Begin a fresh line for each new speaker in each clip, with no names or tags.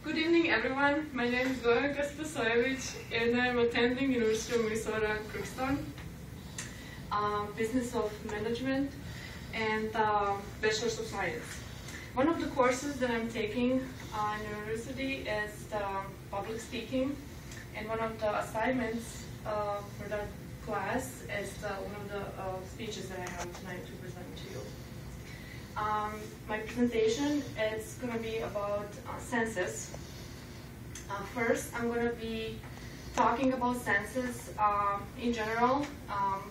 Good evening, everyone. My name is Goranka Speech, and I'm attending University of Minnesota Crookston, Business of Management, and Bachelor's of Science. One of the courses that I'm taking in university is public speaking, and one of the assignments for that class is one of the speeches that I have tonight to present to you. My presentation is going to be about senses. First, I'm going to be talking about senses in general. I'll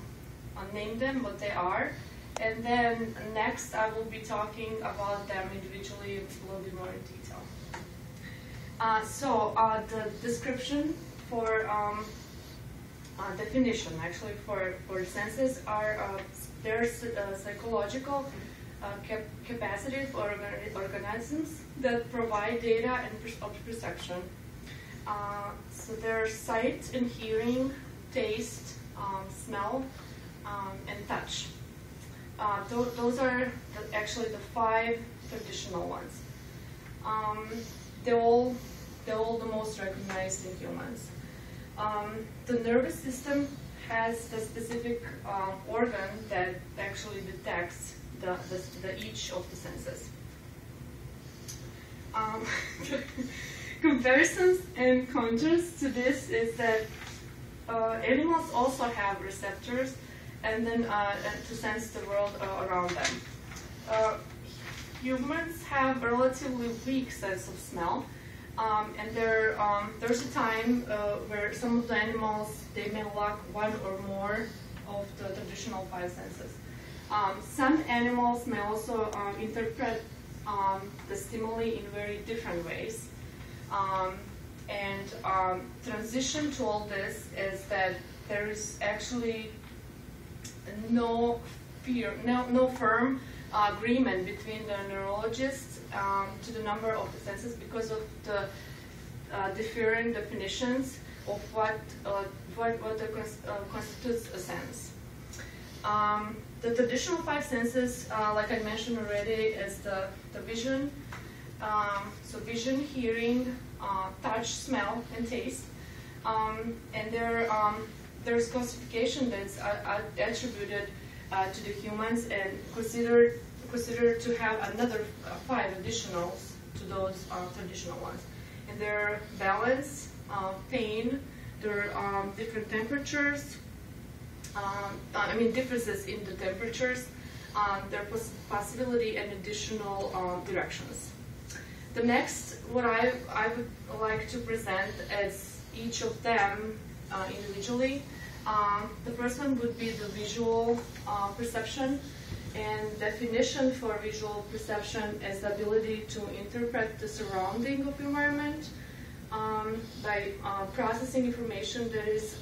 name them, what they are. And then next, I will be talking about them individually a little bit more in detail. The description for definition, actually, for senses are there's psychological capacity for organisms that provide data and perception. So there's sight and hearing, taste, smell, and touch. Those are actually the 5 traditional ones. They're all the most recognized in humans. The nervous system has the specific organ that actually detects each of the senses. Comparisons and contrasts to this is that animals also have receptors and then to sense the world around them. Humans have a relatively weak sense of smell, and there's a time where some of the animals, they may lack one or more of the traditional 5 senses. Some animals may also interpret the stimuli in very different ways. Transition to all this is that there is actually no firm agreement between the neurologists to the number of the senses because of the different definitions of what constitutes a sense. The traditional 5 senses, like I mentioned already, is the vision. So vision, hearing, touch, smell, and taste. And there's classification that's attributed to the humans and considered to have another 5 additionals to those traditional ones. And they're balance, pain, there are different temperatures, differences in the temperatures, their possibility and additional directions. The next, what I would like to present is each of them individually. The first one would be the visual perception, and definition for visual perception is the ability to interpret the surrounding of environment by processing information that is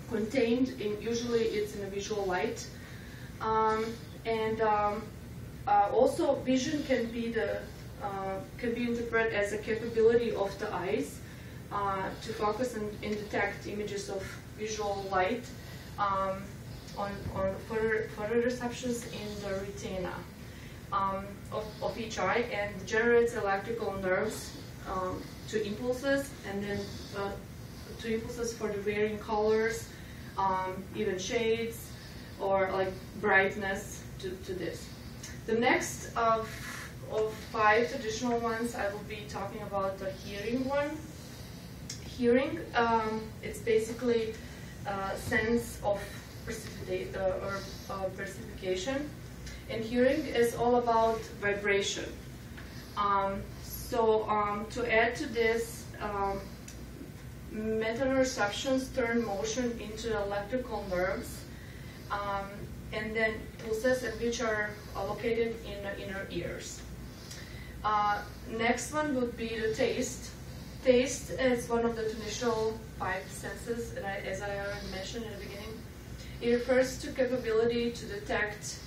contained in, usually it's in a visual light. Also vision can be interpreted as a capability of the eyes to focus and detect images of visual light on photoreceptors in the retina of each eye, and generates electrical nerves to impulses, and then to impulses for the varying colors, even shades, or like brightness to this. The next of 5 traditional ones, I will be talking about the hearing one. Hearing, it's basically a sense of precipitation, and hearing is all about vibration. To add to this, mechanoreceptions turn motion into electrical nerves, and then pulses, which are located in the inner ears. Next one would be the taste. Taste is one of the traditional 5 senses, as I already mentioned in the beginning. It refers to capability to detect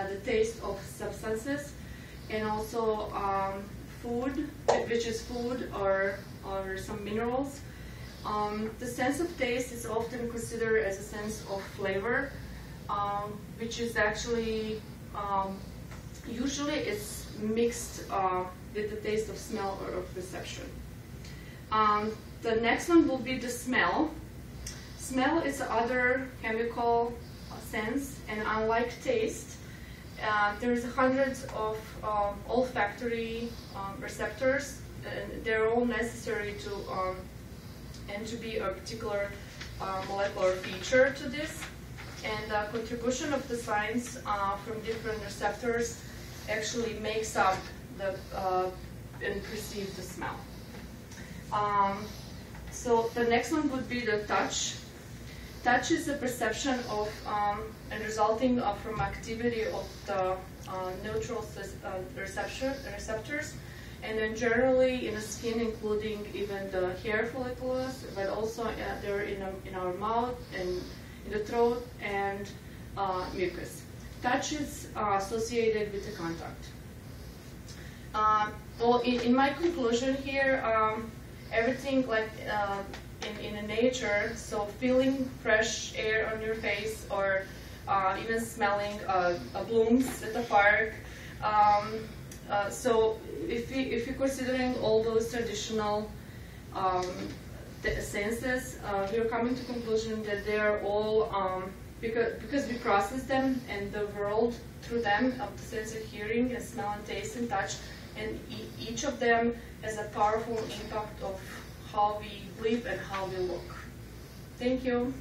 the taste of substances, and also food, which is food or some minerals. The sense of taste is often considered as a sense of flavor, which is actually usually it's mixed with the taste of smell or of perception. The next one will be the smell. Smell is other chemical sense, and unlike taste, there's hundreds of olfactory receptors, and they're all necessary to be a particular molecular feature to this. And the contribution of the signs from different receptors actually makes up the and perceive the smell. So the next one would be the touch. Touch is the perception of and resulting from activity of the neutral receptors, and then generally in the skin, including even the hair follicles, but also they're in our mouth and in the throat and mucus. Touch is associated with the contact. Well, in my conclusion here, everything like in nature, so feeling fresh air on your face, or even smelling blooms at the park. So if you're considering all those traditional senses, you're coming to the conclusion that they're all, because we process them and the world through them, of the sense of hearing and smell and taste and touch, and each of them has a powerful impact of how we live and how we look. Thank you.